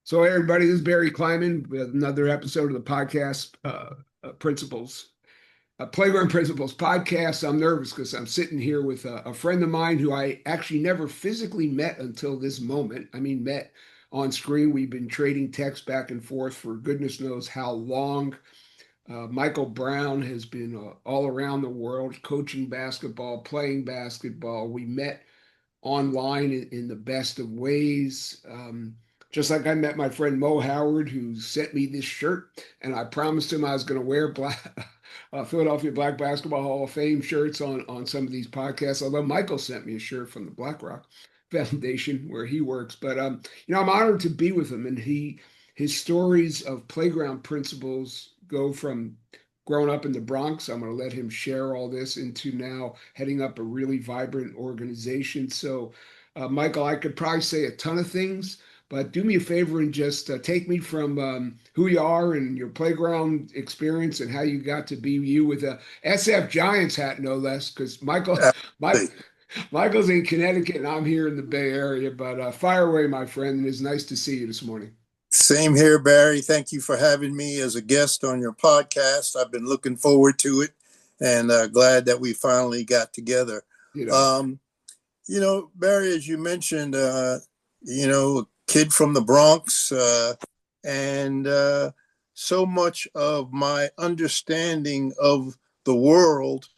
So, hey everybody, this is Barry Kleiman with another episode of the podcast, Principles, Playground Principles podcast. I'm nervous because I'm sitting here with a friend of mine who I actually never physically met until this moment. I mean, met on screen. We've been trading texts back and forth for goodness knows how long. Michael Brown has been all around the world coaching basketball, playing basketball. We met online in the best of ways. Just like I met my friend Mo Howard, who sent me this shirt, and I promised him I was going to wear Philadelphia Black Basketball Hall of Fame shirts on some of these podcasts. Although Michael sent me a shirt from the BlackRock Foundation where he works, but I'm honored to be with him, and his stories of playground principles go from growing up in the Bronx. I'm going to let him share all this into now heading up a really vibrant organization. So, Michael, I could probably say a ton of things, but do me a favor and just take me from who you are and your playground experience and how you got to be you with a SF Giants hat, no less, because Mike, Absolutely. Michael's in Connecticut and I'm here in the Bay Area. But fire away, my friend. And it's nice to see you this morning. Same here, Barry. Thank you for having me as a guest on your podcast. I've been looking forward to it and glad that we finally got together. You know, Um, Barry, as you mentioned, a kid from the Bronx, and so much of my understanding of the world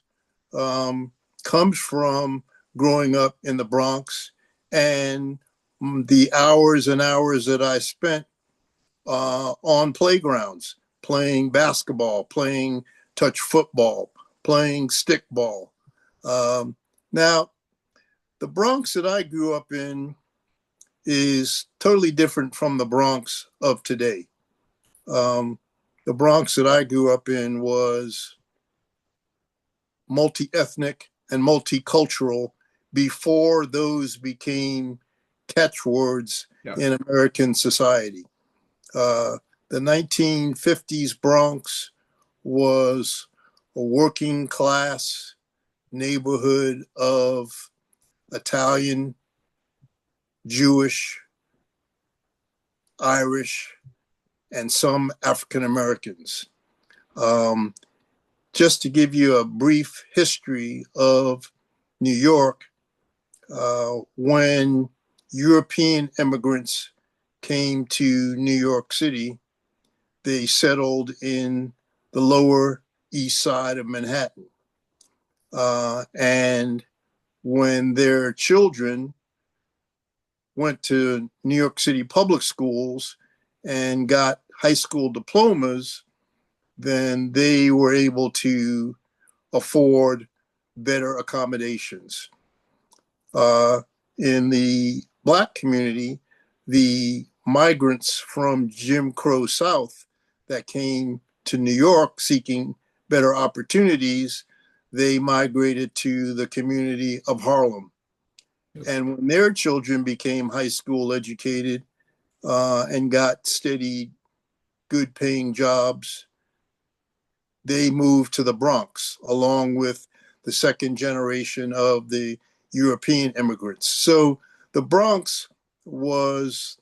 um, comes from growing up in the Bronx and the hours and hours that I spent on playgrounds, playing basketball, playing touch football, playing stickball. Now, the Bronx that I grew up in is totally different from the Bronx of today. Um, the Bronx that I grew up in was multi ethnic and multicultural before those became catchwords yeah, in American society. The 1950s Bronx was a working class neighborhood of Italian, Jewish, Irish, and some African Americans. Um, just to give you a brief history of New York, when European immigrants came to New York City, they settled in the Lower East Side of Manhattan. And when their children went to New York City public schools and got high school diplomas, then they were able to afford better accommodations. Uh, in the Black community, the migrants from Jim Crow South that came to New York seeking better opportunities, they migrated to the community of Harlem. yep. And when their children became high school educated and got steady, good paying jobs, they moved to the Bronx along with the second generation of the European immigrants. So the Bronx was,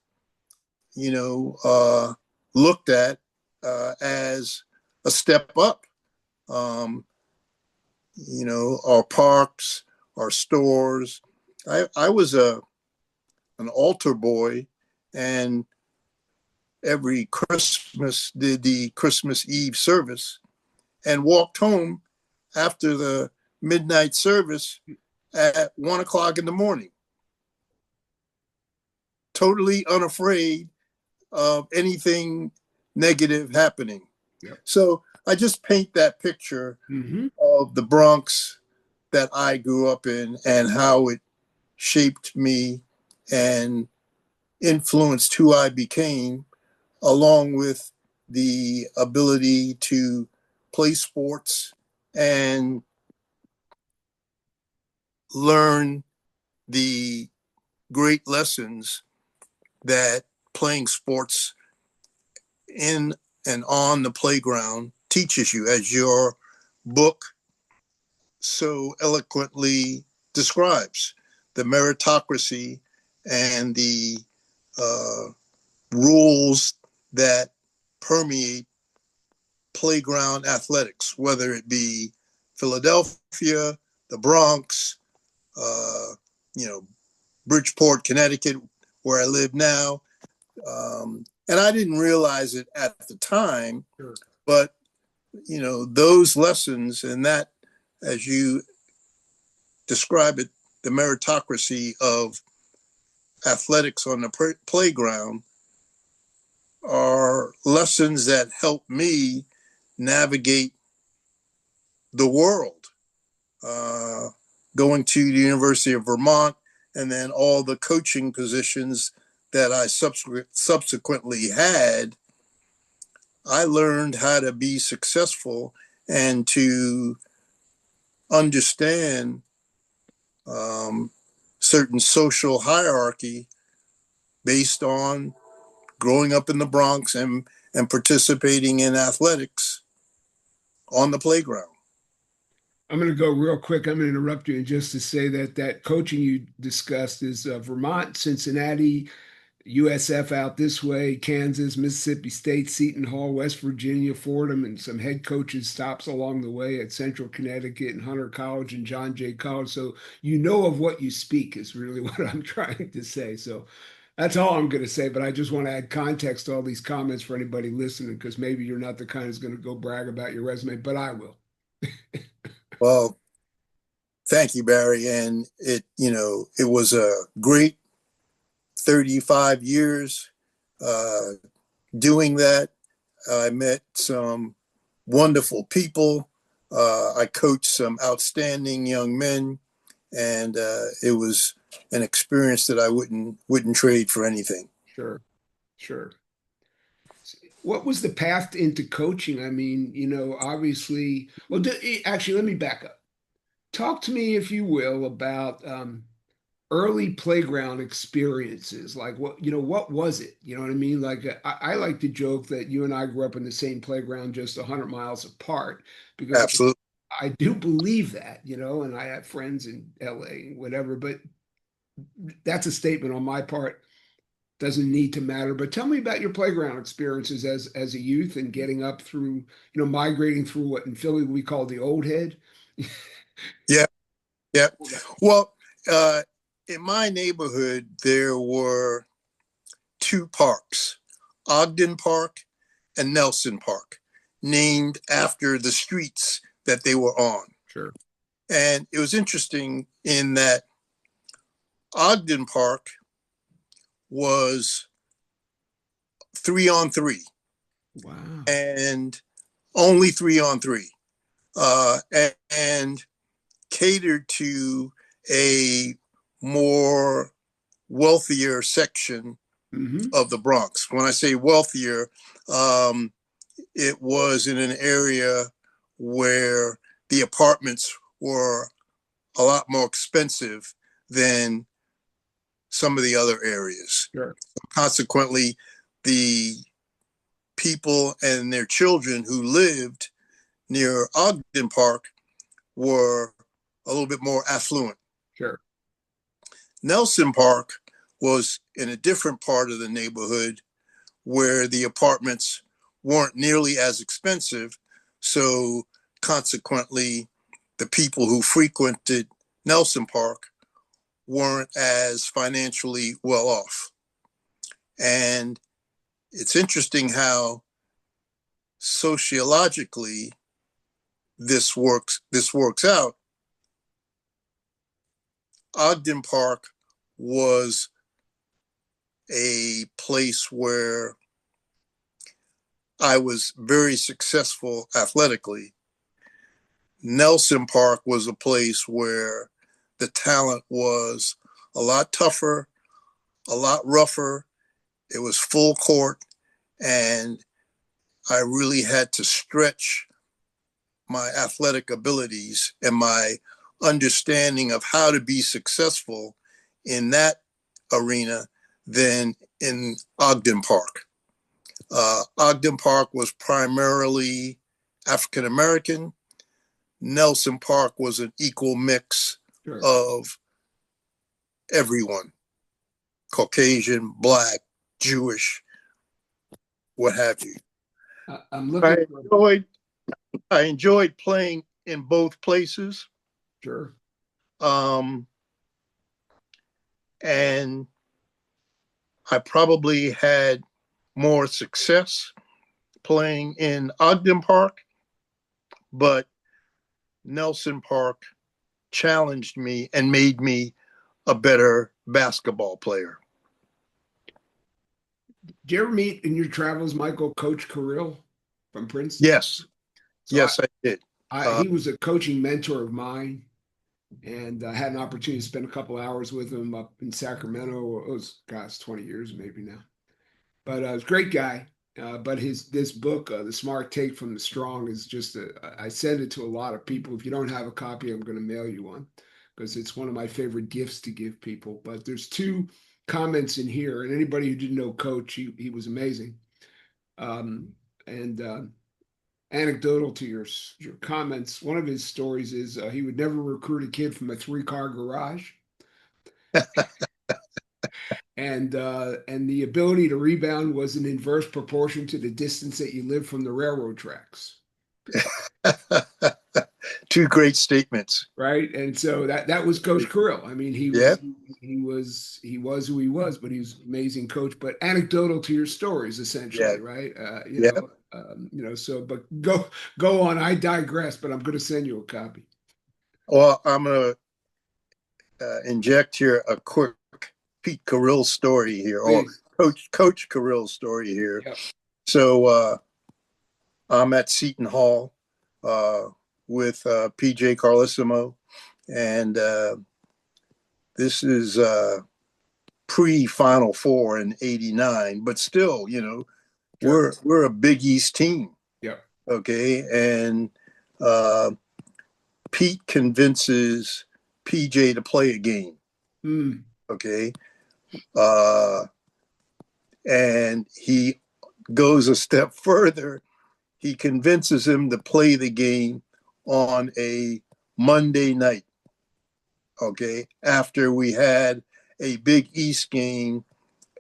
you know, uh, looked at as a step up. Um, our parks, our stores. I was an altar boy, and every Christmas did the Christmas Eve service and walked home after the midnight service at 1 o'clock in the morning, totally unafraid of anything negative happening. Yep. So I just paint that picture Mm-hmm. of the Bronx that I grew up in and how it shaped me and influenced who I became, along with the ability to play sports and learn the great lessons that playing sports in and on the playground teaches you, as your book so eloquently describes the meritocracy and uh, rules that permeate playground athletics, whether it be Philadelphia, the Bronx, uh, you know, Bridgeport, Connecticut, where I live now. And I didn't realize it at the time, Sure. but, those lessons and that, as you describe it, the meritocracy of athletics on the playground are lessons that help me navigate the world. Going to the University of Vermont and then all the coaching positions that I subsequently had, I learned how to be successful and to understand certain social hierarchy based on growing up in the Bronx and participating in athletics on the playground. I'm going to go real quick. I'm going to interrupt you just to say that that coaching you discussed is Vermont, Cincinnati, USF out this way, Kansas, Mississippi State, Seton Hall, West Virginia, Fordham, and some head coaches stops along the way at Central Connecticut and Hunter College and John Jay College. So you know of what you speak is really what I'm trying to say. So that's all I'm going to say. But I just want to add context to all these comments for anybody listening, because maybe you're not the kind who's going to go brag about your resume, but I will. Well, thank you, Barry. And it was a great 35 years doing that. I met some wonderful people. I coached some outstanding young men, and it was an experience that I wouldn't trade for anything. Sure, sure. What was the path into coaching? I mean, obviously, well, actually, let me back up. Talk to me, if you will, about early playground experiences. Like what was it? You know what I mean? Like I like to joke that you and I grew up in the same playground, just 100 miles apart, because Absolutely. I do believe that, and I have friends in LA and whatever, but that's a statement on my part. Doesn't need to matter. But tell me about your playground experiences as a youth and getting up through, migrating through what in Philly we call the old head. Yeah, yeah. Well, in my neighborhood, there were two parks, Ogden Park and Nelson Park, named after the streets that they were on. Sure. And it was interesting in that Ogden Park was 3-on-3. Wow. And only 3-on-3, and catered to a more wealthier section of the Bronx. When I say wealthier, it was in an area where the apartments were a lot more expensive than some of the other areas. Sure. Consequently, the people and their children who lived near Ogden Park were a little bit more affluent. Sure. Nelson Park was in a different part of the neighborhood where the apartments weren't nearly as expensive. So consequently, the people who frequented Nelson Park weren't as financially well off. And it's interesting how sociologically this works out. Ogden Park was a place where I was very successful athletically. Nelson Park was a place where the talent was a lot tougher, a lot rougher. It was full court, and I really had to stretch my athletic abilities and my understanding of how to be successful in that arena than in Ogden Park. Ogden Park was primarily African American. Nelson Park was an equal mix of everyone: Caucasian, Black, Jewish, what have you. I'm I looking for. enjoyed I enjoyed playing in both places. Sure. Um, and I probably had more success playing in Ogden Park, but Nelson Park challenged me and made me a better basketball player. Did you ever meet in your travels, Michael, Coach Carrill from Princeton? Yes, So yes, I did. he was a coaching mentor of mine, and I had an opportunity to spend a couple hours with him up in Sacramento. It was, gosh, 20 years maybe now. But he's a great guy. But this book, The Smart Take from the Strong, is just I send it to a lot of people. If you don't have a copy, I'm going to mail you one because it's one of my favorite gifts to give people. But there's two comments in here, and anybody who didn't know Coach, he was amazing. And anecdotal to your comments, one of his stories is he would never recruit a kid from a 3-car garage. And the ability to rebound was in inverse proportion to the distance that you live from the railroad tracks. Two great statements. Right. And so that was Coach Carrill. I mean, Yeah, he was who he was, but he was an amazing coach. But anecdotal to your stories, yeah, essentially, right? yeah. So but go on. I digress, but I'm going to send you a copy. Well, I'm gonna inject here a quick Pete Carrill story here, or Please. Coach Carrill story here. Yep. So I'm at Seton Hall with PJ Carlesimo, and this is pre-Final Four in '89, but still, Sure. we're a Big East team, Yep. okay? And Pete convinces PJ to play a game, Mm. okay? Uh, and he goes a step further. He convinces him to play the game on a Monday night, okay, after we had a Big East game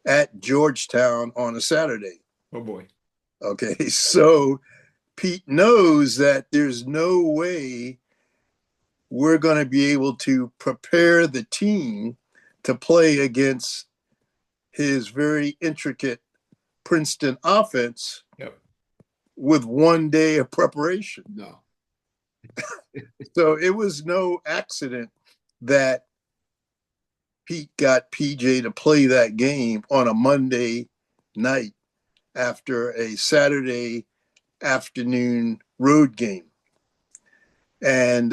at Georgetown on a Saturday. Oh boy. Okay, so Pete knows that there's no way we're going to be able to prepare the team to play against his very intricate Princeton offense Yep. with one day of preparation. No. So it was no accident that Pete got PJ to play that game on a Monday night after a Saturday afternoon road game. And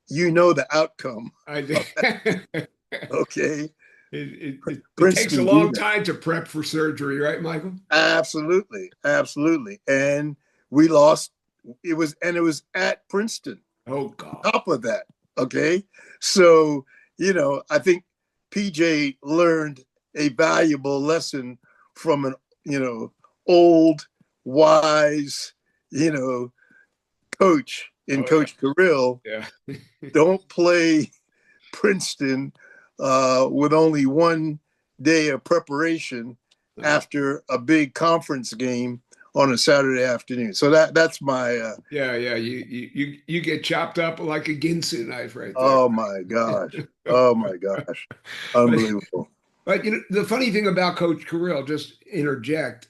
you know the outcome. I did. Okay. It takes a Princeton long beat us. time to prep for surgery, right, Michael? Absolutely. Absolutely. And we lost. It was at Princeton. Oh God. Top of that. Okay. So, I think PJ learned a valuable lesson from an, old, wise, coach in Oh Coach Carrill. yeah. Don't play Princeton with only one day of preparation after a big conference game on a Saturday afternoon. So that's my Yeah. You get chopped up like a Ginsu knife right there. oh my gosh. Oh my gosh. but Unbelievable. but the funny thing about Coach Carrill, just interject,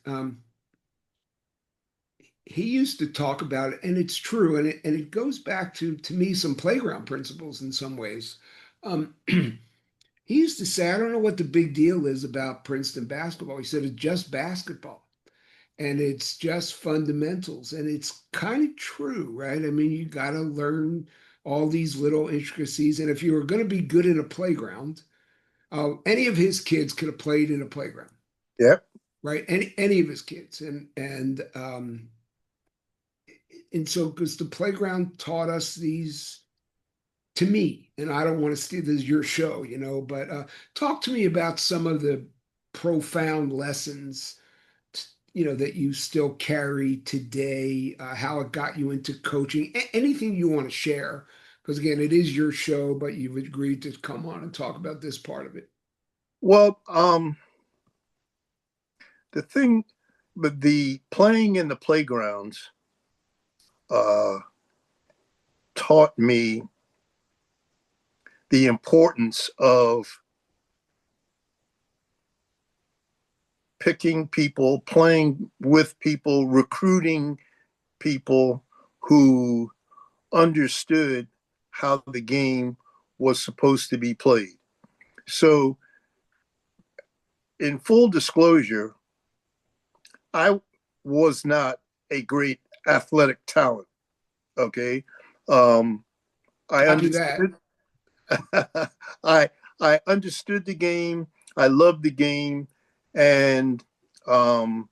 he used to talk about it, and it's true, and it goes back to me some playground principles in some ways. He used to say, I don't know what the big deal is about Princeton basketball. He said it's just basketball and it's just fundamentals. And it's kind of true, right? I mean, you got to learn all these little intricacies. And if you were going to be good in a playground, any of his kids could have played in a playground, Yep. right? Any of his kids. And so because the playground taught us these to me, and I don't want to steal this is your show, but talk to me about some of the profound lessons, that you still carry today, how it got you into coaching, anything you want to share, because again, it is your show, but you've agreed to come on and talk about this part of it. Well, the thing, but the playing in the playgrounds uh, taught me the importance of picking people, playing with people, recruiting people who understood how the game was supposed to be played. So, in full disclosure, I was not a great athletic talent. Okay. Um, I Copy that. understood. I I understood the game. I loved the game, and um,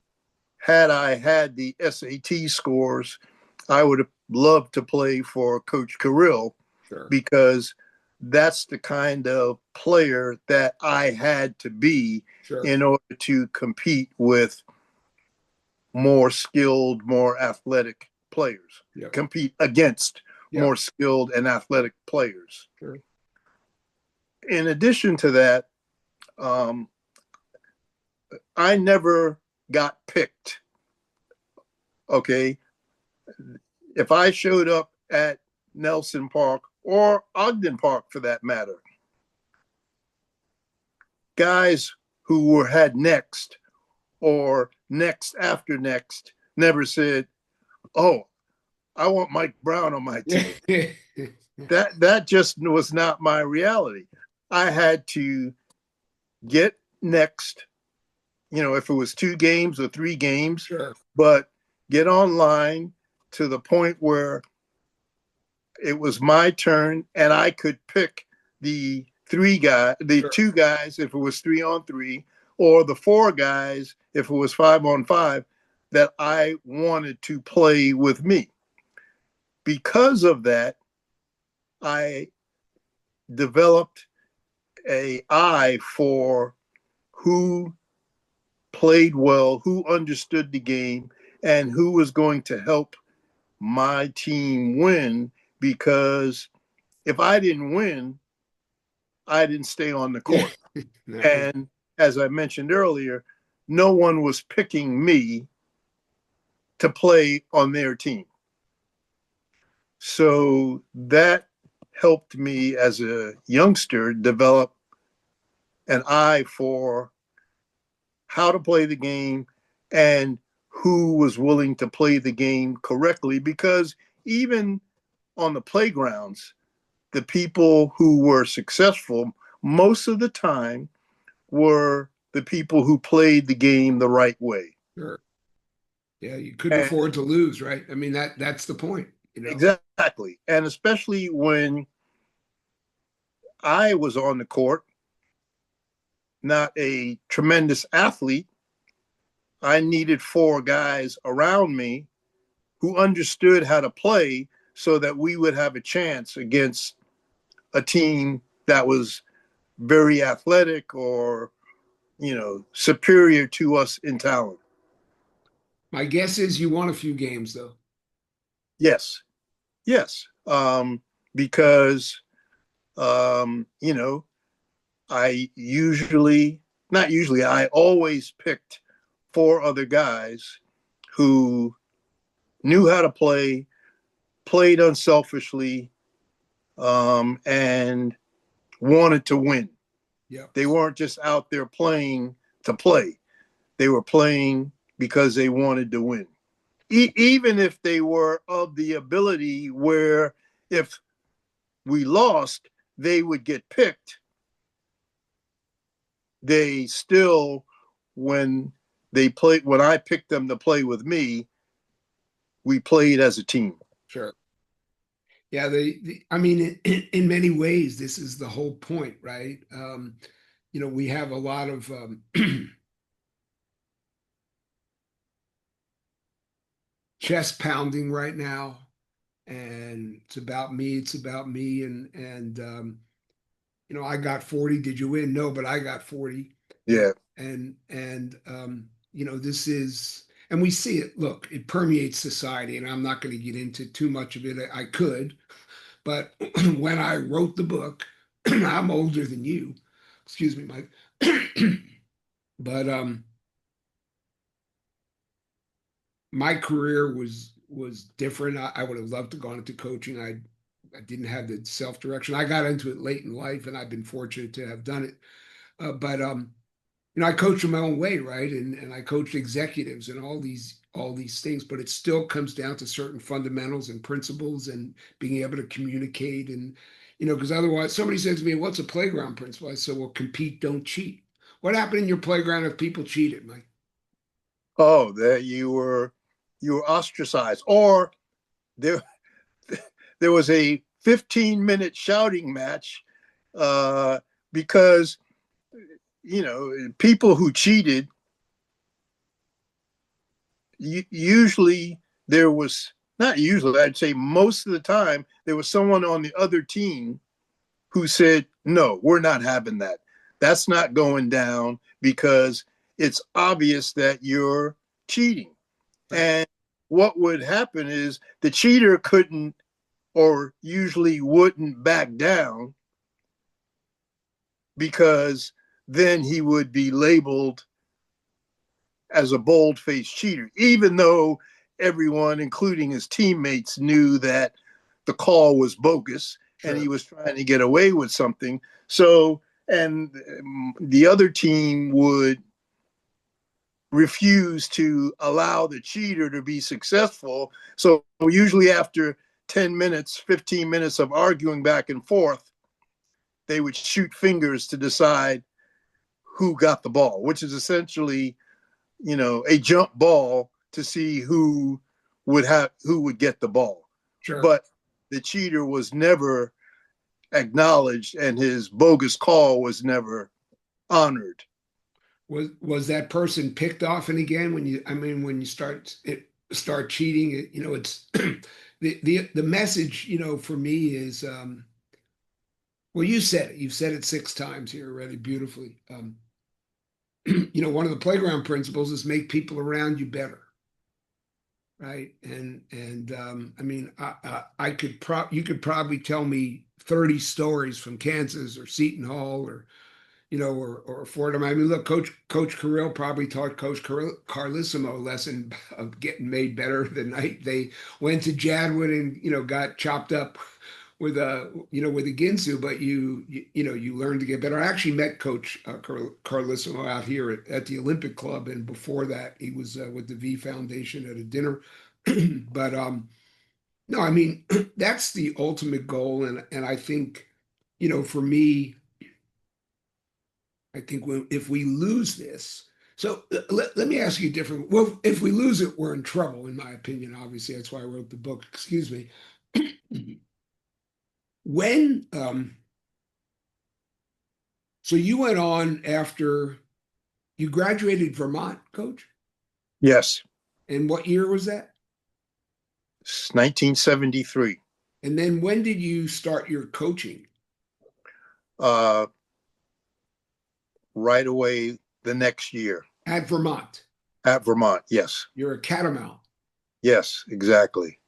had I had the SAT scores, I would have loved to play for Coach Carrill Sure. because that's the kind of player that I had to be Sure. in order to compete with more skilled, more athletic players, Yep. compete against Yep. more skilled and athletic players. Sure. In addition to that, um, I never got picked. Okay. If I showed up at Nelson Park or Ogden Park for that matter, guys who were had next or next after next never said, "Oh, I want Mike Brown on my Yeah. team." That just was not my reality. I had to get next, if it was 2 games or 3 games, Sure. but get online to the point where it was my turn and I could pick the Sure. 2 guys if it was 3-on-3, or the 4 guys if it was 5-on-5 that I wanted to play with me. Because of that, I developed a eye for who played well, who understood the game, and who was going to help my team win. Because if I didn't win, I didn't stay on the Yeah. court. No. And as I mentioned earlier, no one was picking me to play on their team. So that helped me as a youngster develop an eye for how to play the game and who was willing to play the game correctly. Because even on the playgrounds, the people who were successful most of the time were the people who played the game the right way. Sure. Yeah, you couldn't And afford to lose, right? I mean, that's the point. exactly. And especially when I was on the court, not a tremendous athlete, I needed 4 guys around me who understood how to play so that we would have a chance against a team that was very athletic or, superior to us in talent. My guess is you won a few games though. Yes. Yes. Because, you know, not usually, I always picked 4 other guys who knew how to play, played unselfishly, and wanted to win. Yeah. They weren't just out there playing to play. They were playing because they wanted to win. Even if they were of the ability where if we lost, they would get picked, they still, when when I picked them to play with me, we played as a team. Sure. Yeah, I mean, in many ways, this is the whole point, right? We have a lot of chest pounding right now, and it's about me, and I got 40. Did you win? No, but I got 40. Yeah. This is, and we see it. Look, it permeates society, and I'm not going to get into too much of it. I could, but when I wrote the book, I'm older than you. Excuse me, Mike. But my career was different. I would have loved to go into coaching. I didn't have the self-direction. I got into it late in life, and I've been fortunate to have done it. But I coach in my own way, right? And I coach executives and all these things, but it still comes down to certain fundamentals and principles and being able to communicate and because otherwise somebody says to me, "What's a playground principle?" I said, "Well, compete, don't cheat." What happened in your playground if people cheated, Mike? Oh, that you were ostracized, or there there was a 15-minute shouting match because people who cheated, usually there was, not usually, I'd say most of the time, there was someone on the other team who said, no, we're not having that. That's not going down because it's obvious that you're cheating. Right. And what would happen is the cheater couldn't, or usually wouldn't, back down, because then he would be labeled as a bold-faced cheater, even though everyone, including his teammates, knew that the call was bogus and he Sure. was trying to get away with something. So, and the other team would refuse to allow the cheater to be successful. So usually after 10 minutes, 15 minutes of arguing back and forth, they would shoot fingers to decide who got the ball, which is essentially, a jump ball to see who would get the ball. Sure. But the cheater was never acknowledged and his bogus call was never honored. Was that person picked often again when you start cheating? It's the message, for me is well, you said it. You've said it 6 times here already beautifully. One of the playground principles is make people around you better, right? And I mean, you could probably tell me 30 stories from Kansas or Seton Hall or Fordham. I mean, look, Coach Carrill probably taught Coach Carlissimo a lesson of getting made better the night they went to Jadwood and got chopped up with a Ginsu, but you learn to get better. I actually met Coach Carlissimo out here at the Olympic Club, and before that, he was with the V Foundation at a dinner. But no, I mean that's the ultimate goal, and I think for me, I think if we lose this. So let me ask you different. Well, if we lose it, we're in trouble, in my opinion. Obviously, that's why I wrote the book. Excuse me. When so you went on after you graduated Vermont, Coach? Yes. And what year was that? It's 1973. And then when did you start your coaching? Uh, right away the next year. At Vermont. At Vermont, yes. You're a catamount. Yes, exactly.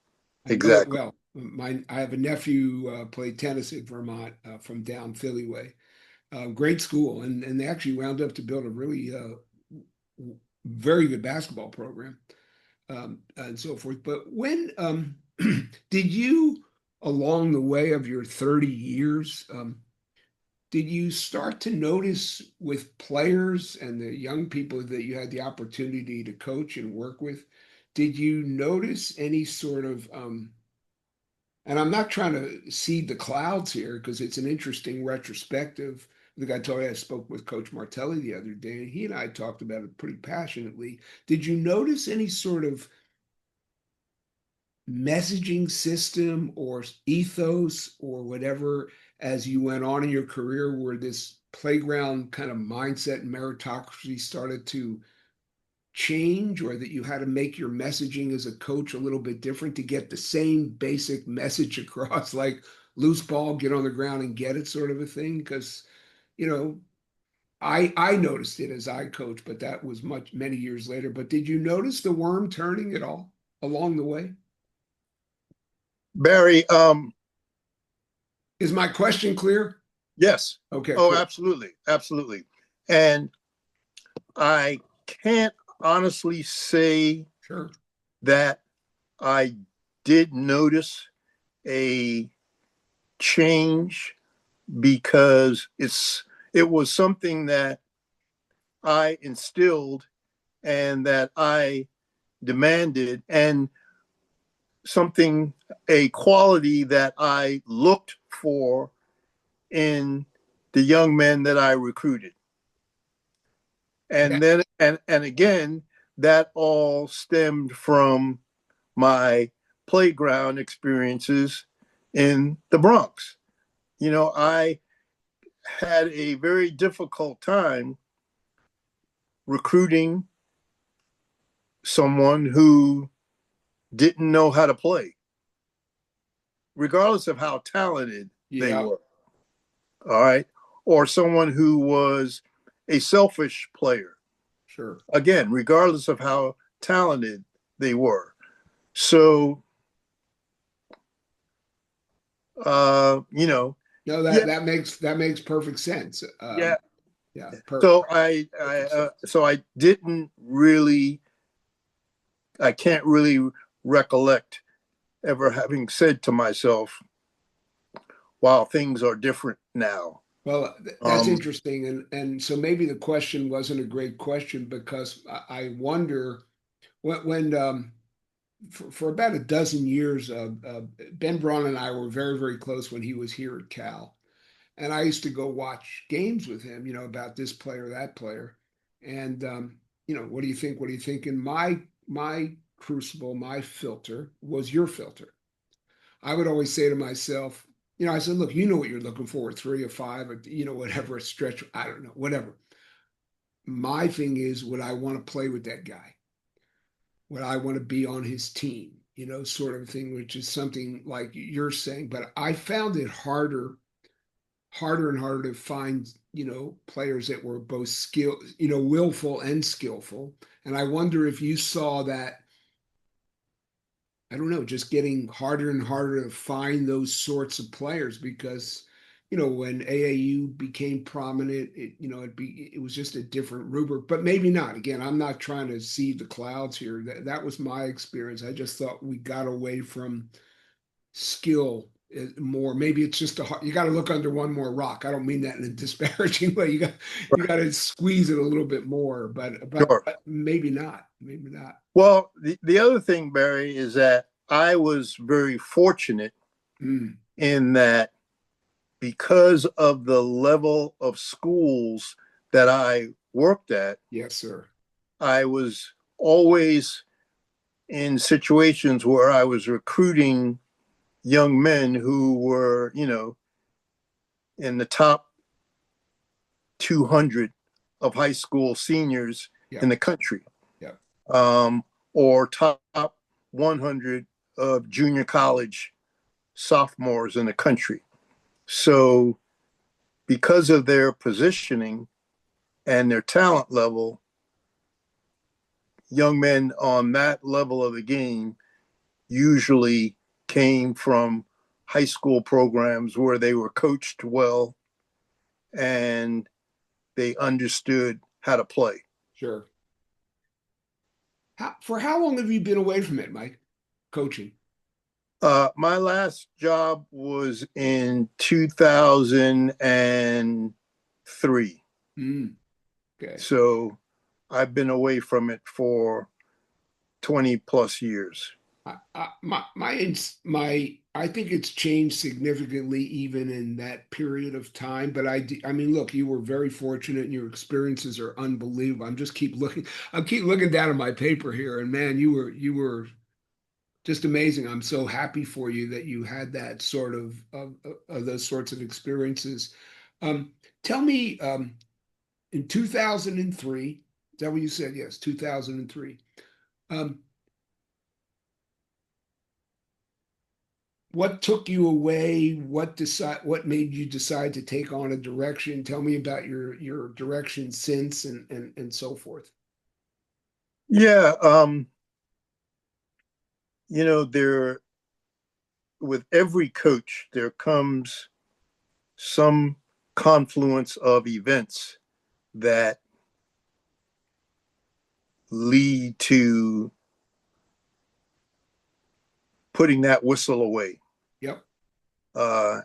I know it Exactly. well. I have a nephew played tennis at Vermont from down Philly way. Great school, and they actually wound up to build a really very good basketball program and so forth. But when did you, along the way of your 30 years, did you start to notice with players and the young people that you had the opportunity to coach and work with, did you notice any sort of and I'm not trying to seed the clouds here because it's an interesting retrospective. I think I told you I spoke with Coach Martelli the other day, and he and I talked about it pretty passionately. Did you notice any sort of messaging system or ethos or whatever as you went on in your career where this playground kind of mindset and meritocracy started to change, or that you had to make your messaging as a coach a little bit different to get the same basic message across, like loose ball, get on the ground and get it sort of a thing? Because, you know, I noticed it as I coached, but that was many years later. But did you notice the worm turning at all along the way? Barry, Is my question clear? yes. Okay, Oh, cool. absolutely. Absolutely. And I can't honestly say Sure. that I did notice a change because it was something that I instilled and that I demanded, and something, a quality that I looked for in the young men that I recruited. And then, and again, that all stemmed from my playground experiences in the Bronx. You know, I had a very difficult time recruiting someone who didn't know how to play, regardless of how talented they Yeah, were. All right. Or someone who was a selfish player. sure. Again, regardless of how talented they were. So, you know, No, yeah, that makes perfect sense. yeah. Yeah, So perfect sense. so I didn't really, I can't really recollect ever having said to myself, wow, things are different now. Well, that's Um, interesting, and so maybe the question wasn't a great question because I wonder when for about a dozen years, Ben Braun and I were very, very close when he was here at Cal. And I used to go watch games with him, about this player, that player. And, what do you think? What do you think? And my crucible, my filter was your filter. I would always say to myself, I said, look, you know what you're looking for, 3 or 5, or, whatever, a stretch, I don't know, whatever. My thing is, would I want to play with that guy? Would I want to be on his team? Sort of thing, which is something like you're saying. But I found it harder and harder to find, players that were both willful and skillful. And I wonder if you saw that, I don't know, just getting harder and harder to find those sorts of players because, when AAU became prominent, it was just a different rubric, but maybe not. Again, I'm not trying to see the clouds here. That was my experience. I just thought we got away from skill more. Maybe it's just you got to look under one more rock. I don't mean that in a disparaging way. You got to squeeze it a little bit more, sure. but maybe not. Maybe not. Well, the other thing, Barry, is that I was very fortunate Mm, in that because of the level of schools that I worked at, yes, sir. I was always in situations where I was recruiting young men who were, in the top 200 of high school seniors in Yep. the country, Yep. um, or top 100 of junior college sophomores in the country. So, because of their positioning and their talent level, young men on that level of the game usually came from high school programs where they were coached well and they understood how to play. Sure. For how long have you been away from it, Mike? Coaching. My last job was in 2003. Mm, okay. So I've been away from it for 20 plus years. I think it's changed significantly even in that period of time. But I mean, look, you were very fortunate, and your experiences are unbelievable. I keep looking down at my paper here, and man, you were just amazing. I'm so happy for you that you had that sort of those sorts of experiences. Um, Tell me, in 2003, is that what you said? Yes, 2003. Um, what took you away? What made you decide to take on a direction? Tell me about your direction since and so forth. Yeah, there with every coach there comes some confluence of events that lead to putting that whistle away. Yep.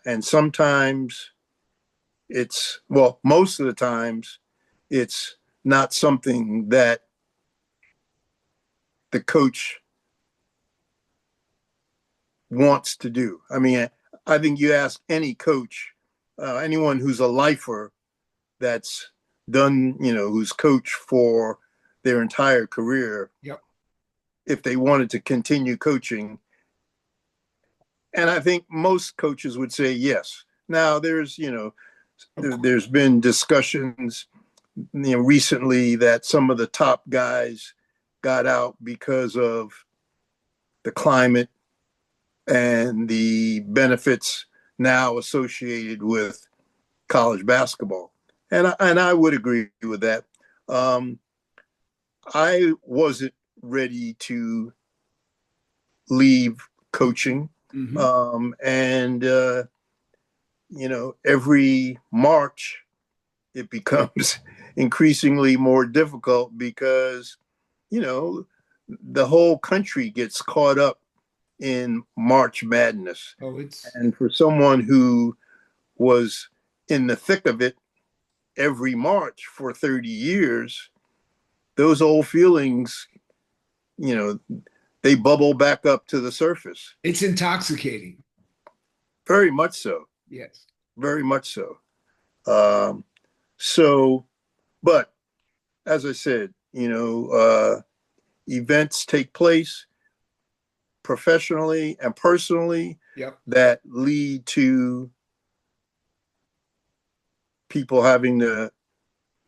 And sometimes most of the times, it's not something that the coach wants to do. I mean, I think you ask any coach, anyone who's a lifer that's done, who's coached for their entire career, Yep. if they wanted to continue coaching. And I think most coaches would say yes. Now, there's been discussions, recently that some of the top guys got out because of the climate and the benefits now associated with college basketball. And I would agree with that. I wasn't ready to leave coaching. And every March it becomes increasingly more difficult because, the whole country gets caught up in March Madness. And for someone who was in the thick of it every March for 30 years, those old feelings, they bubble back up to the surface. It's intoxicating. Very much so. Yes. Very much so. But as I said, events take place professionally and personally, yep, that lead to people having to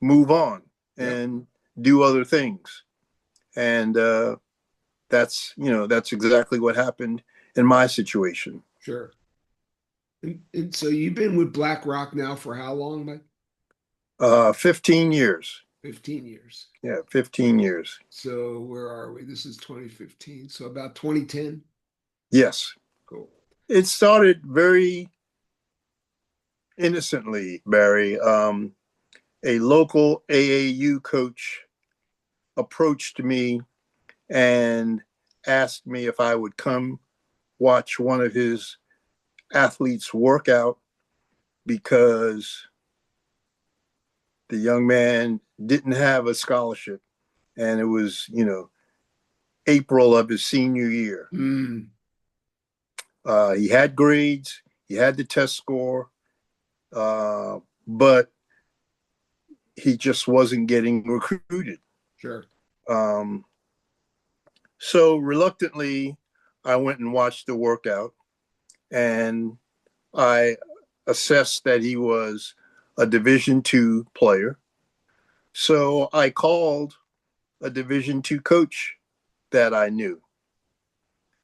move on and do other things. And that's exactly what happened in my situation. Sure. And so you've been with BlackRock now for how long, Mike? 15 years. 15 years. Yeah, 15 years. So where are we? This is 2015. So about 2010? Yes. Cool. It started very innocently, Barry. A local AAU coach approached me and asked me if I would come watch one of his athletes work out because the young man didn't have a scholarship, and it was, April of his senior year. He had grades, he had the test score, but he just wasn't getting recruited. Sure. So reluctantly, I went and watched the workout, and I assessed that he was a Division II player. So I called a Division II coach that I knew.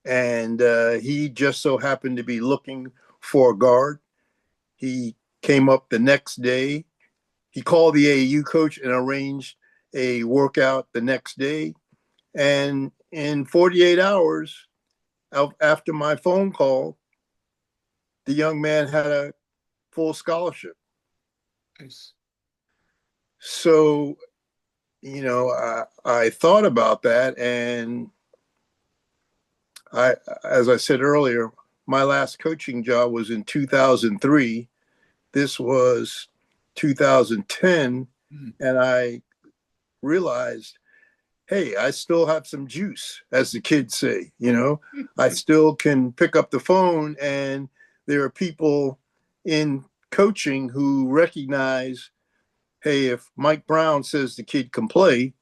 And he just so happened to be looking for a guard. He came up the next day. He called the AAU coach and arranged a workout the next day. And in 48 hours after my phone call, the young man had a full scholarship. Nice. So, I thought about that, and as I said earlier, my last coaching job was in 2003. This was 2010, and I realized, hey, I still have some juice, as the kids say. I still can pick up the phone, and there are people in coaching who recognize, hey, if Mike Brown says the kid can play,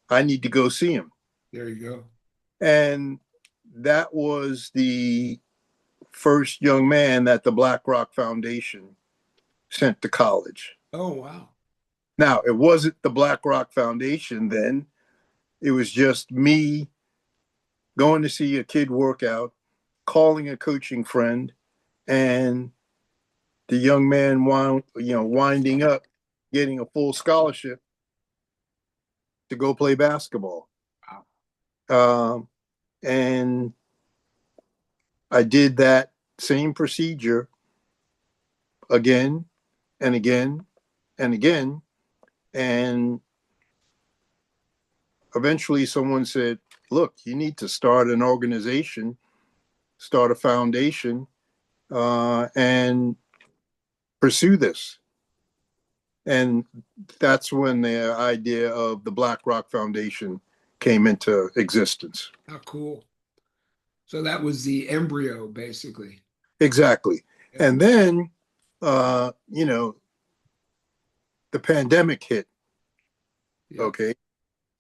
I need to go see him. There you go. And that was the first young man that the BlackRock Foundation sent to college. Oh, wow. Now, it wasn't the BlackRock Foundation then. It was just me going to see a kid work out, calling a coaching friend, and the young man winding up getting a full scholarship to go play basketball. Wow. And I did that same procedure again and again and again. And eventually someone said, look, you need to start an organization start a foundation and pursue this. And that's when the idea of the Black Rock Foundation came into existence. How cool. So that was the embryo, basically. Exactly. Yeah. And then, the pandemic hit. Yeah. Okay.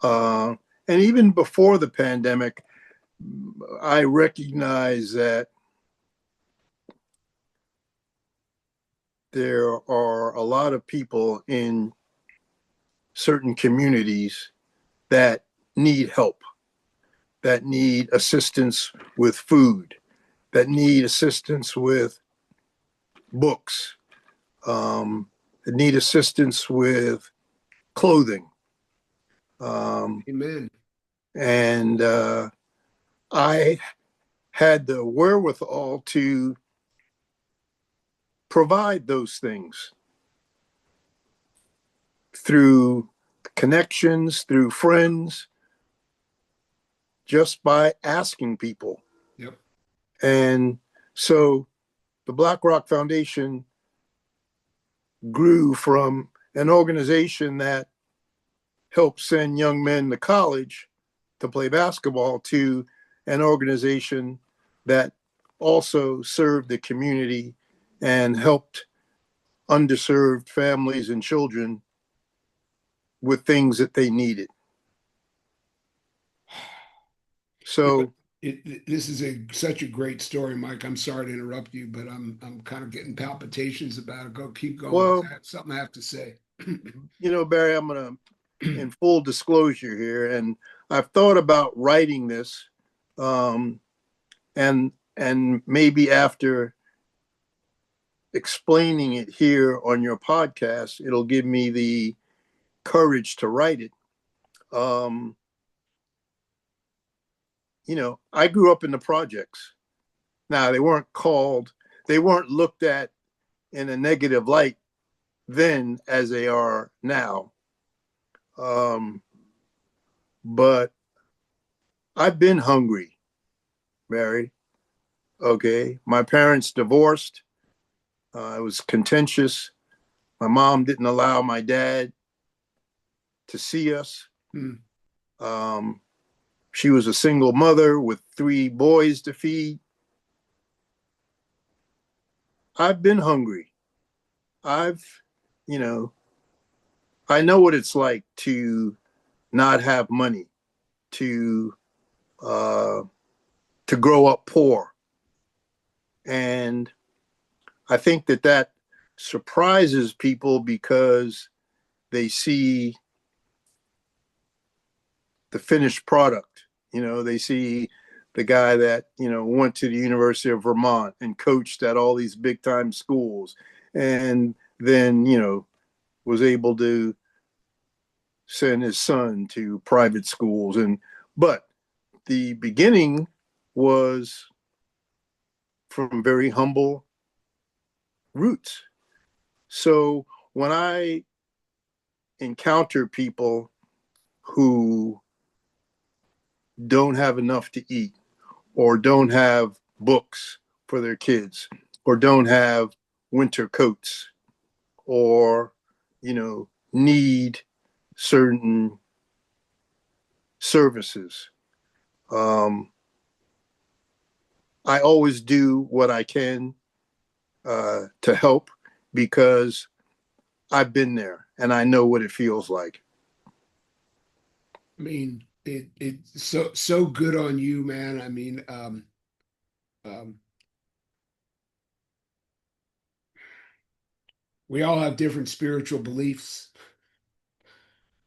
And even before the pandemic, I recognize that there are a lot of people in certain communities that need help, that need assistance with food, that need assistance with books, that need assistance with clothing. Amen. And I had the wherewithal to provide those things through connections, through friends, just by asking people. Yep. And so the Black Rock Foundation grew from an organization that helped send young men to college to play basketball to an organization that also served the community and helped underserved families and children with things that they needed. So this is such a great story, Mike. I'm sorry to interrupt you, but I'm kind of getting palpitations about it. Keep going. well, I have something I have to say. Barry, I'm going to, in full disclosure here, and I've thought about writing this, and maybe after explaining it here on your podcast, it'll give me the courage to write it. I grew up in the projects. Now, they weren't looked at in a negative light then as they are now. But I've been hungry, Barry. Okay. My parents divorced. It was contentious. My mom didn't allow my dad to see us. She was a single mother with 3 boys to feed. I've been hungry. I know what it's like to not have money, to grow up poor. And I think that surprises people because they see the finished product. They see the guy that, went to the University of Vermont and coached at all these big time schools and then, was able to send his son to private schools. But the beginning was from very humble roots. So when I encounter people who don't have enough to eat, or don't have books for their kids, or don't have winter coats, or, need certain services, I always do what I can to help, because I've been there and I know what it feels like. I mean, it's so good on you, man. I mean, we all have different spiritual beliefs,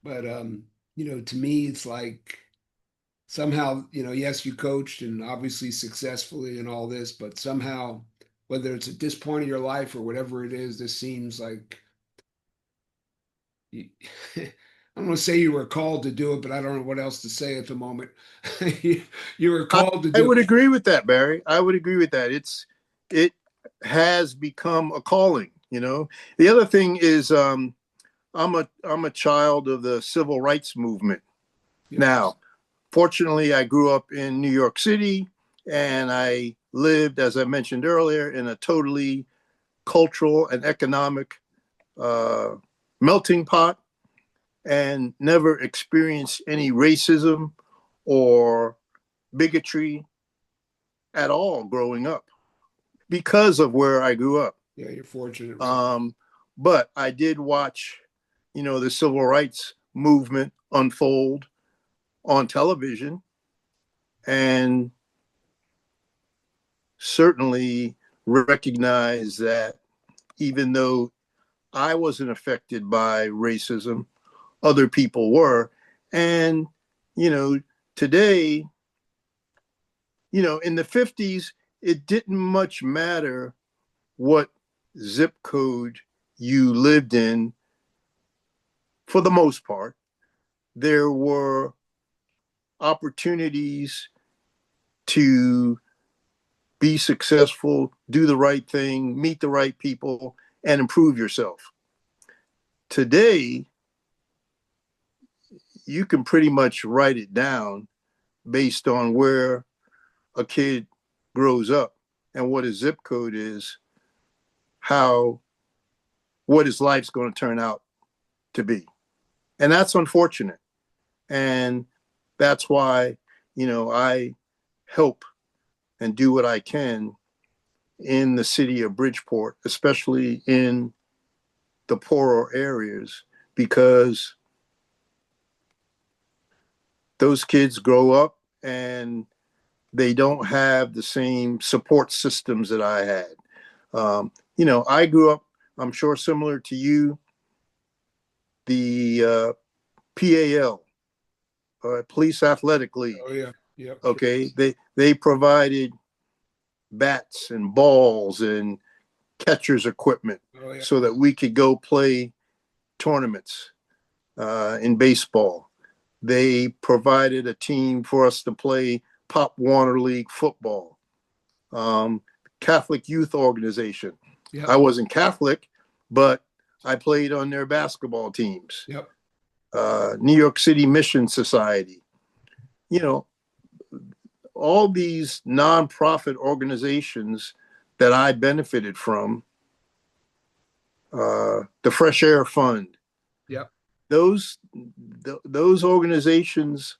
but to me, it's like somehow, yes, you coached and obviously successfully and all this, but somehow, whether it's at this point of your life or whatever it is, this seems like you, I'm going to say you were called to do it, but I don't know what else to say at the moment. You were called to I do would it. agree with that, Barry. I would agree with that. It has become a calling. The other thing is, I'm a child of the civil rights movement. Yes. Now, fortunately, I grew up in New York City, and I lived, as I mentioned earlier, in a totally cultural and economic melting pot, and never experienced any racism or bigotry at all growing up because of where I grew up. Yeah, you're fortunate. But I did watch, the civil rights movement unfold on television, and certainly recognize that even though I wasn't affected by racism, other people were. And, today, in the 50s, it didn't much matter what zip code you lived in for the most part. There were opportunities to be successful, do the right thing, meet the right people, and improve yourself. Today, you can pretty much write it down based on where a kid grows up and what his zip code is, what his life's going to turn out to be. And that's unfortunate. And that's why, I help and do what I can in the city of Bridgeport, especially in the poorer areas, because those kids grow up and they don't have the same support systems that I had. I grew up, I'm sure similar to you, the PAL, Police Athletic League. Oh yeah, yeah. Okay, they provided bats and balls and catcher's equipment so that we could go play tournaments in baseball. They provided a team for us to play Pop Warner League football. Catholic Youth Organization. Yep. I wasn't Catholic, but I played on their basketball teams. Yep. New York City Mission Society. All these nonprofit organizations that I benefited from, the Fresh Air Fund. Yep. Those organizations,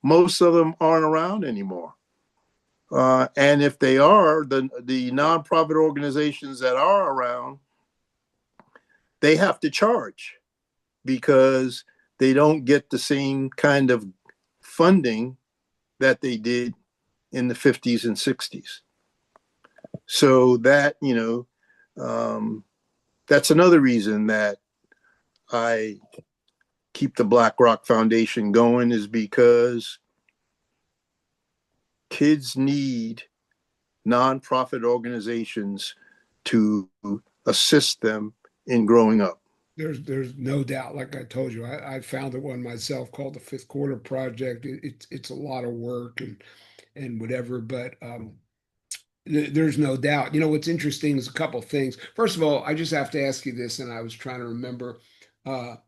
most of them aren't around anymore. And if they are, the nonprofit organizations that are around, they have to charge because they don't get the same kind of funding that they did in the 50s and 60s. So that, that's another reason that I keep the Black Rock Foundation going, is because kids need nonprofit organizations to assist them in growing up. There's no doubt. Like I told you, I founded one myself called the Fifth Quarter Project. It's a lot of work and whatever, but there's no doubt. What's interesting is a couple things. First of all, I just have to ask you this, and I was trying to remember. How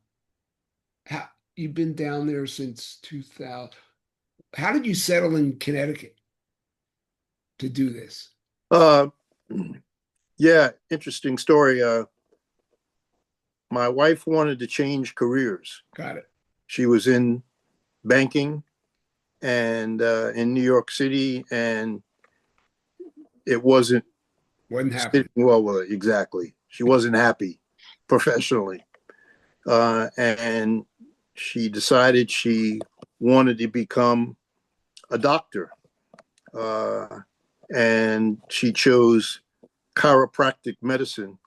you've been down there since 2000? How did you settle in Connecticut to do this? Yeah, interesting story. My wife wanted to change careers. Got it. She was in banking and in New York City, and it wasn't happy. Well, exactly. She wasn't happy professionally. And she decided she wanted to become a doctor. And she chose chiropractic medicine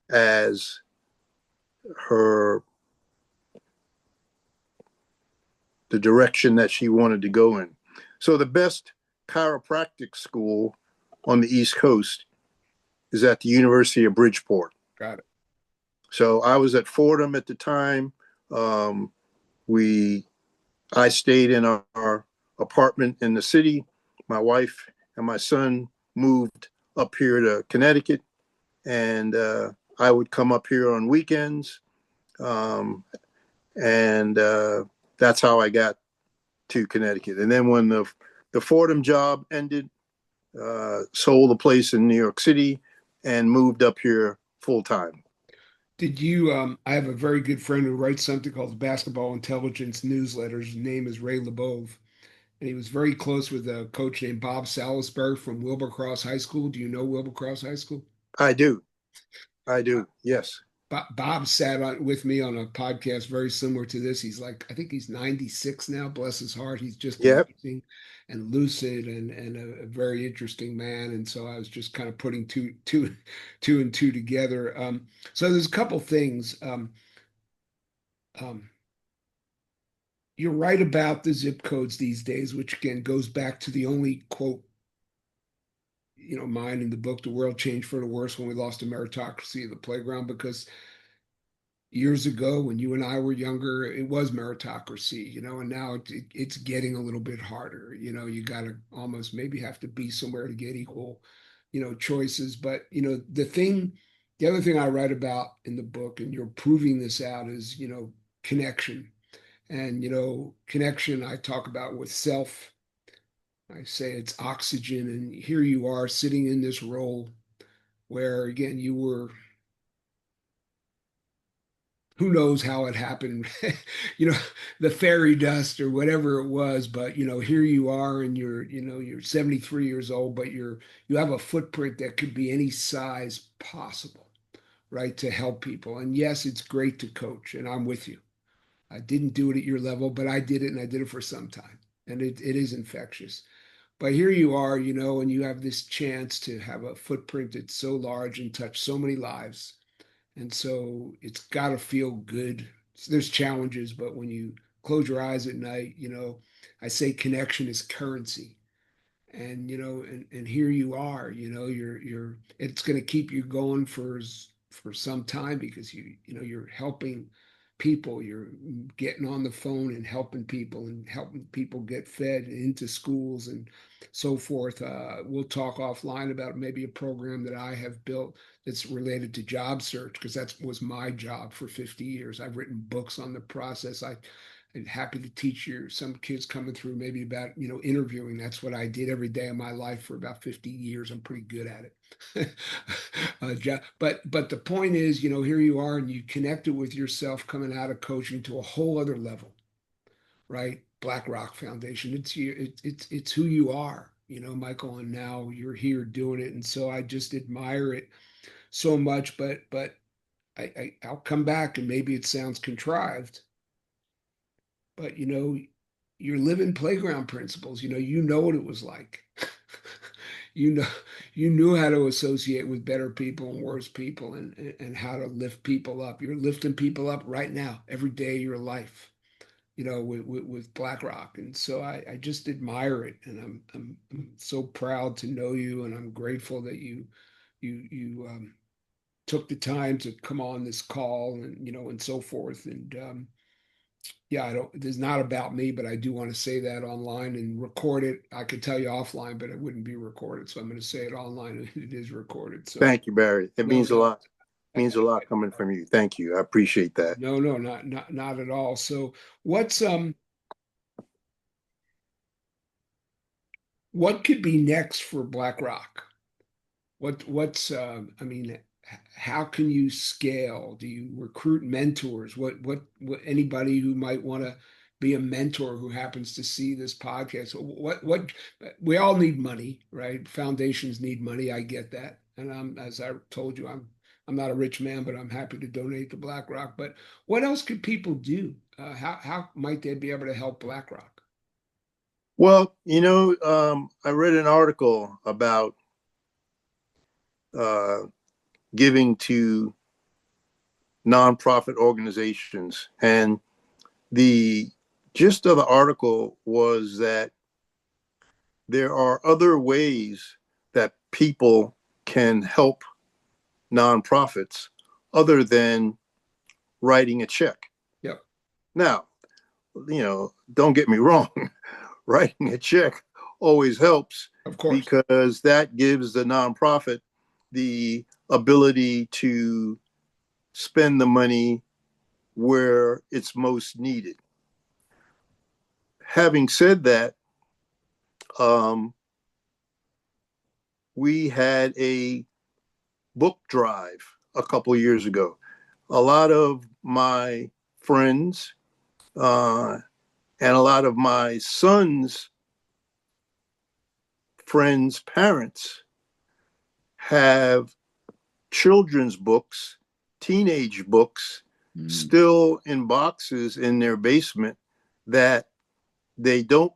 as the direction that she wanted to go in. So the best chiropractic school on the East Coast is at the University of Bridgeport. Got it. So I was at Fordham at the time. I stayed in our apartment in the city. My wife and my son moved up here to Connecticut, and I would come up here on weekends. That's how I got to Connecticut. And then when the Fordham job ended, sold a place in New York City, and moved up here full time. Did you? I have a very good friend who writes something called the Basketball Intelligence newsletters. His name is Ray LeBove, and he was very close with a coach named Bob Salisbury from Wilbur-Cross High School. Do you know Wilbur-Cross High School? I do. I do. Yes. Bob sat with me on a podcast very similar to this. He's like, I think he's 96 now, bless his heart. He's just Yep. amazing and lucid and a very interesting man. And so I was just kind of putting two and two together. So there's a couple things. Um, you're right about the zip codes these days, which again goes back to the only quote, mine in the book, The World Changed for the Worse When We Lost a Meritocracy of the Playground, because years ago when you and I were younger, it was meritocracy, and now it's getting a little bit harder. You got to almost maybe have to be somewhere to get equal, choices. But, the other thing I write about in the book, and you're proving this out, is, connection. And, connection I talk about with self. I say it's oxygen. And here you are sitting in this role where, again, you were, who knows how it happened, you know, the fairy dust or whatever it was, but here you are and you're 73 years old, but you have a footprint that could be any size possible, right? To help people. And yes, it's great to coach, and I'm with you. I didn't do it at your level, but I did it, and I did it for some time. And it is infectious. But here you are, and you have this chance to have a footprint that's so large and touch so many lives. And so it's got to feel good. There's challenges, but when you close your eyes at night, I say connection is currency. And and here you are, you're it's going to keep you going for some time, because you're helping people, you're getting on the phone and helping people get fed into schools and so forth. We'll talk offline about maybe a program that I have built that's related to job search, because that was my job for 50 years. I've written books on the process. I'm happy to teach some kids coming through maybe about interviewing. That's what I did every day of my life for about 50 years. I'm pretty good at it. But the point is, here you are, and you connected with yourself coming out of coaching to a whole other level, right? Black Rock Foundation. It's who you are, Michael, and now you're here doing it, and so I just admire it so much. But I'll come back, and maybe it sounds contrived, but you're living playground principles. You know what it was like. you know you knew how to associate with better people and worse people, and how to lift people up. You're lifting people up right now, every day of your life, with BlackRock. And so I just admire it, and I'm so proud to know you, and I'm grateful that you took the time to come on this call, and so forth. And yeah, I don't, it's not about me, but I do want to say that online and record it. I could tell you offline, but it wouldn't be recorded. So I'm going to say it online. It is recorded. So Thank you, Barry. It no, means a no, lot. It means a lot coming from you. Thank you. I appreciate that. no, not at all. So what's, what could be next for BlackRock? I mean, how can you scale? Do you recruit mentors? What anybody who might want to be a mentor who happens to see this podcast? What we all need money, right? Foundations need money. I get that. And as I told you, I'm not a rich man, but I'm happy to donate to BlackRock. But what else could people do? How might they be able to help BlackRock? Well, I read an article about uh, giving to nonprofit organizations. And the gist of the article was that there are other ways that people can help nonprofits other than writing a check. Yep, Now, don't get me wrong, writing a check always helps, of course. because that gives the nonprofit the ability to spend the money where it's most needed. Having said that, um, we had a book drive a couple of years ago. A lot of my friends and a lot of my son's friends' parents have children's books, teenage books, still in boxes in their basement that they don't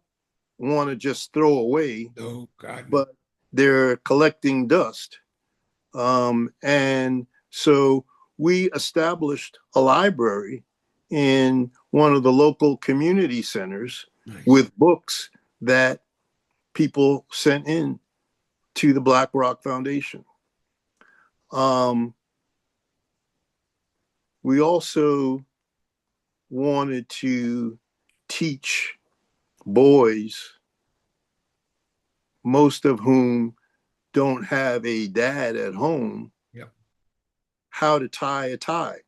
want to just throw away, Oh God. but they're collecting dust. And so we established a library in one of the local community centers Nice. with books that people sent in to the Black Rock Foundation. We also wanted to teach boys, most of whom don't have a dad at home, Yep. how to tie a tie.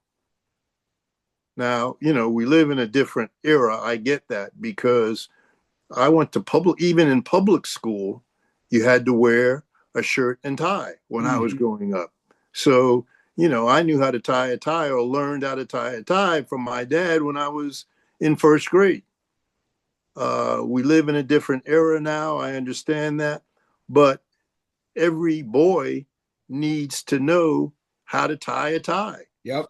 Now, we live in a different era. I get that because I went to even in public school, you had to wear a shirt and tie when I was growing up. So, I knew how to tie a tie or learned how to tie a tie from my dad when I was in first grade. We live in a different era now. I understand that. But every boy needs to know how to tie a tie. Yep.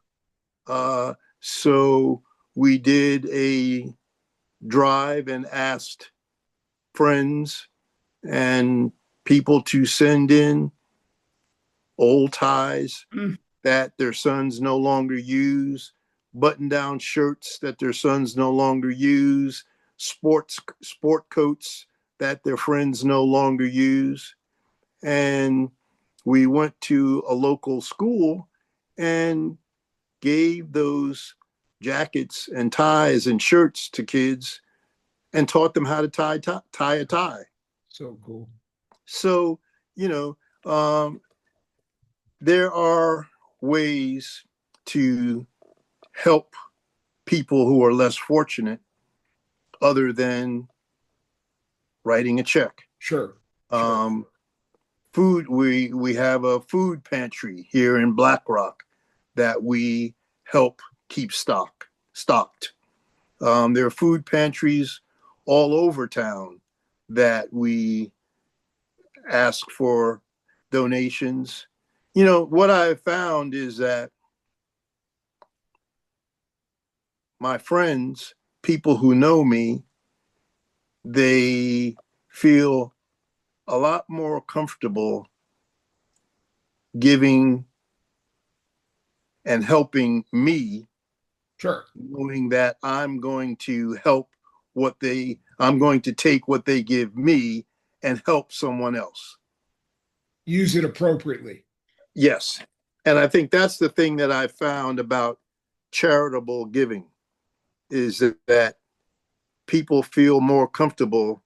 So we did a drive and asked friends and people to send in old ties that their sons no longer use, button down shirts that their sons no longer use, sport coats that their friends no longer use. And we went to a local school and gave those jackets and ties and shirts to kids and taught them how to tie a tie. So cool. So, there are ways to help people who are less fortunate other than writing a check. Sure. Food, we have a food pantry here in Black Rock that we help keep stocked. There are food pantries all over town that we ask for donations. What I've found is that my friends, people who know me, they feel a lot more comfortable giving and helping me, Sure. knowing that I'm going to I'm going to take what they give me and help someone else. Use it appropriately. Yes. And I think that's the thing that I found about charitable giving is that people feel more comfortable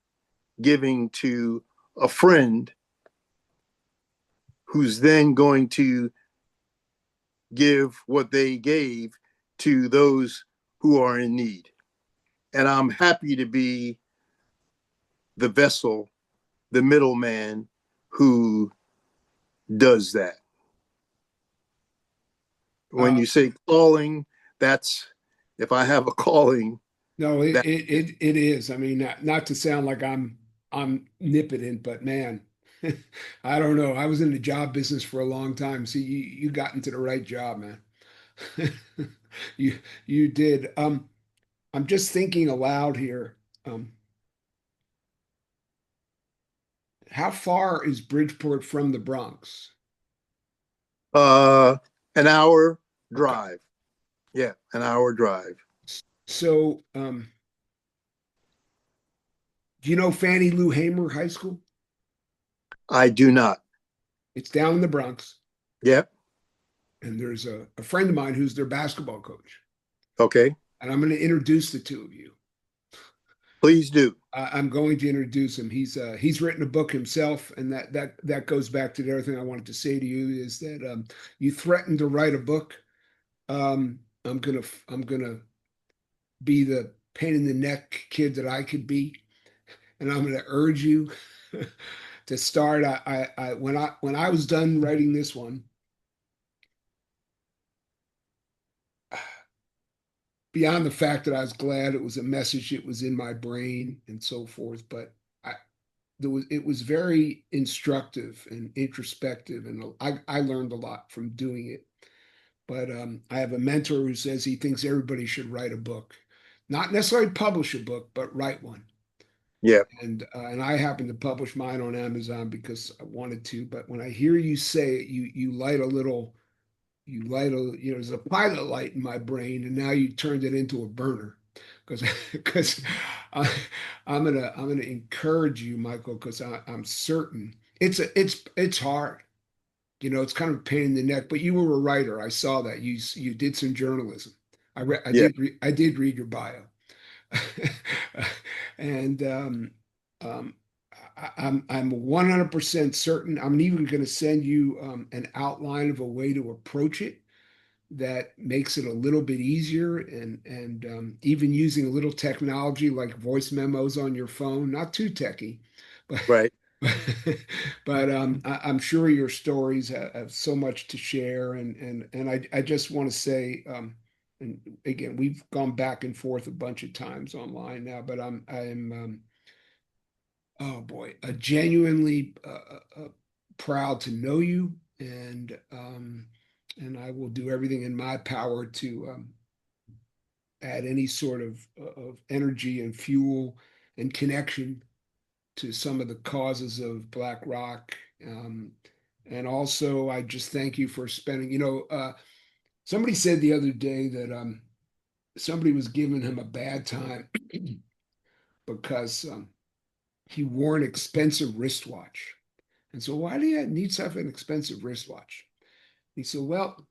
giving to a friend who's then going to give what they gave to those who are in need. And I'm happy to be the vessel, the middleman who does that. When you say calling, that's if I have a calling. No, it is. I mean, not to sound like I'm omnipotent, but man, I don't know. I was in the job business for a long time. See, you got into the right job, man. You did. I'm just thinking aloud here. Um, how far is Bridgeport from the Bronx? An hour Okay. drive. Yeah, an hour drive. So, do you know Fannie Lou Hamer High School? I do not. It's down in the Bronx, Yep. and there's a friend of mine who's their basketball coach, Okay. and I'm going to introduce the two of you. Please do. I'm going to introduce him. He's written a book himself, and that goes back to the other thing I wanted to say to you is that you threatened to write a book. I'm gonna be the pain in the neck kid that I could be, and I'm gonna urge you to start, when I was done writing this one, beyond the fact that I was glad it was a message that was in my brain and so forth, but I it was very instructive and introspective, and I learned a lot from doing it. But I have a mentor who says he thinks everybody should write a book, not necessarily publish a book, but write one. Yeah. And I happen to publish mine on Amazon because I wanted to. But when I hear you say it, you light a little, you light a, there's a pilot light in my brain, and now you turned it into a burner. Because because I'm gonna encourage you, Michael, because I'm certain it's hard. It's kind of a pain in the neck. But you were a writer. I saw that you did some journalism. Yeah. I did read your bio. And um, I'm 100% certain. I'm even going to send you an outline of a way to approach it that makes it a little bit easier, and even using a little technology like voice memos on your phone, not too techy, but Right. but I'm sure your stories have so much to share, and I just want to say, and again, we've gone back and forth a bunch of times online now, but I'm oh boy, genuinely proud to know you, and I will do everything in my power to add any sort of energy and fuel and connection to some of the causes of Black Rock. And also, I just thank you for spending. Somebody said the other day that somebody was giving him a bad time because he wore an expensive wristwatch. And so, why do you need to have an expensive wristwatch? He said, well,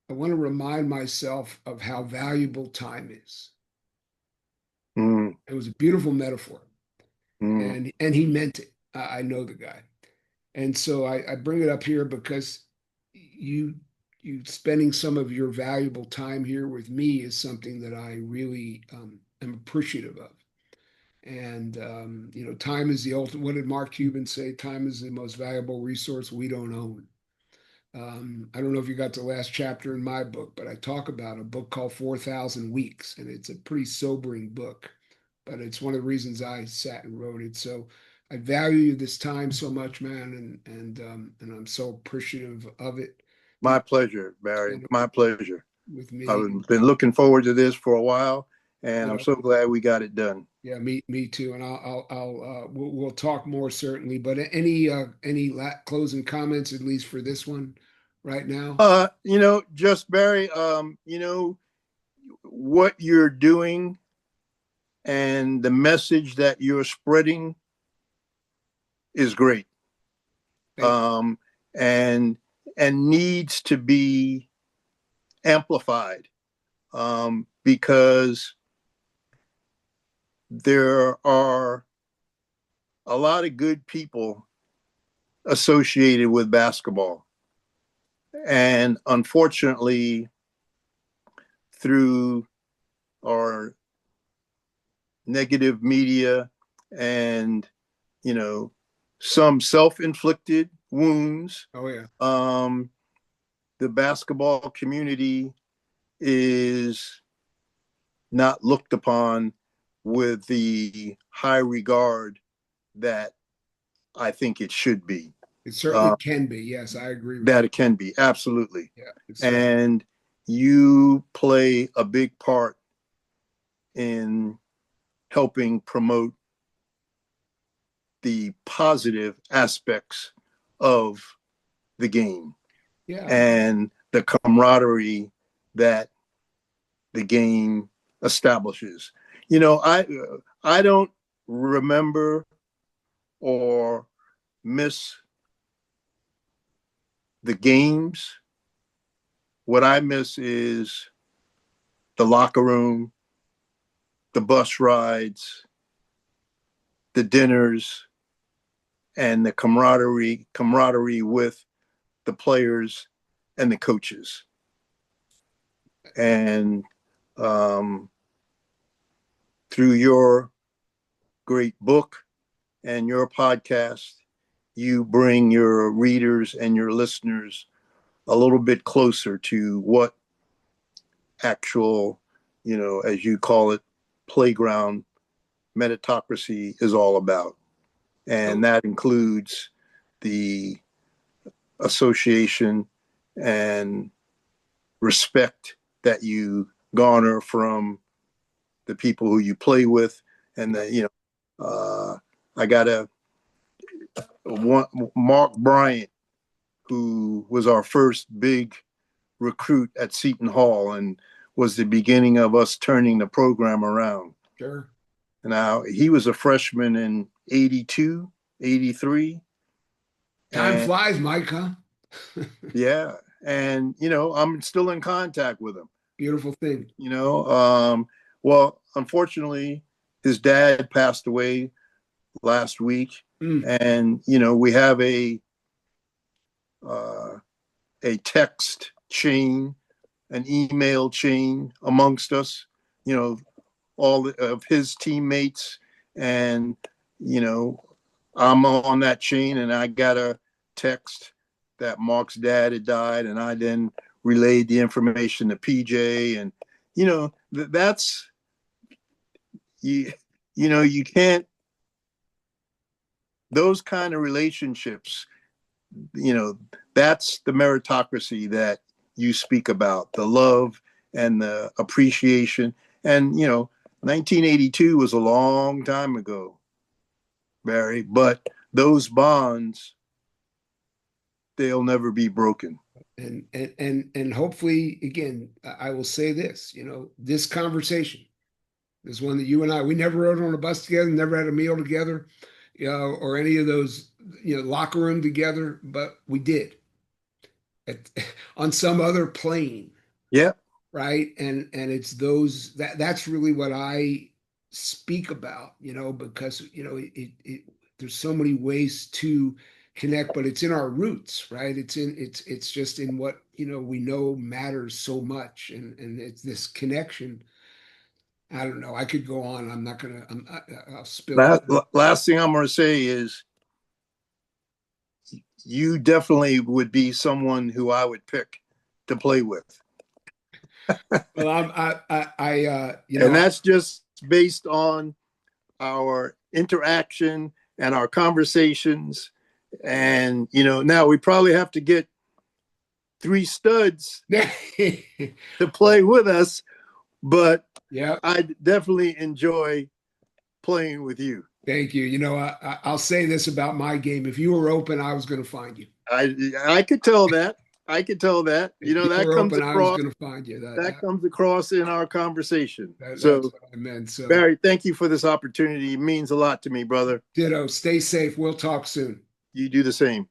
I want to remind myself of how valuable time is. Mm, It was a beautiful metaphor, mm. and he meant it. I know the guy, and so I bring it up here because you you spending some of your valuable time here with me is something that I really am appreciative of. And time is the ultimate. What did Mark Cuban say? Time is the most valuable resource we don't own. I don't know if you got the last chapter in my book, but I talk about a book called 4,000 Weeks, and it's a pretty sobering book, but it's one of the reasons I sat and wrote it. So I value this time so much, man, and I'm so appreciative of it. My pleasure, Barry. Spend it My pleasure. with me. I've been looking forward to this for a while, and I'm Yeah, so glad we got it done. yeah, me too. And we'll talk more certainly. But any closing comments, at least for this one, right now? Just Barry, what you're doing and the message that you're spreading is great. Thank you. Um, and needs to be amplified, because there are a lot of good people associated with basketball. And unfortunately, through our negative media and, some self-inflicted wounds, Oh yeah. the basketball community is not looked upon with the high regard that I think it should be. It certainly can be. Yes, I agree with That you. it can be, absolutely. Yeah, it certainly. And you play a big part in helping promote the positive aspects of the game Yeah, and the camaraderie that the game establishes. I don't remember or miss the games. What I miss is the locker room, the bus rides, the dinners, and the camaraderie with the players and the coaches. And through your great book and your podcast, you bring your readers and your listeners a little bit closer to what actual, as you call it, playground meritocracy is all about. And that includes the association and respect that you garner from the people who you play with. And I got Mark Bryant, who was our first big recruit at Seton Hall and was the beginning of us turning the program around. Sure. Now, he was a freshman in 82, 83. Time flies, Mike, huh? Yeah. And, I'm still in contact with him. Beautiful thing. Well, unfortunately, his dad passed away last week. And, we have a text chain, an email chain amongst us, all of his teammates. And, I'm on that chain, and I got a text that Mark's dad had died, and I then relayed the information to PJ. And, that's, you can't, those kind of relationships, that's the meritocracy that you speak about, the love and the appreciation. And, 1982 was a long time ago, Barry, but those bonds, they'll never be broken. And hopefully, again, I will say this, this conversation, this one that you and we never rode on a bus together, never had a meal together, or any of those, locker room together, but we did on some other plane. Yeah. Right. And it's that's really what I speak about, because, there's so many ways to connect, but it's in our roots, right? It's just in what, we know matters so much. And it's this connection. I don't know. I could go on. I'm not going to, I'll spill it. Last thing I'm going to say is you definitely would be someone who I would pick to play with. Well, and that's just based on our interaction and our conversations. And, now we probably have to get 3 studs to play with us, but yeah, I definitely enjoy playing with you. Thank you. I'll say this about my game. If you were open, I was going to find you. I could tell that. I could tell that. That comes across. I was going to find you. That comes across in our conversation. That's what I meant. So, Barry, thank you for this opportunity. It means a lot to me, brother. Ditto. Stay safe. We'll talk soon. You do the same.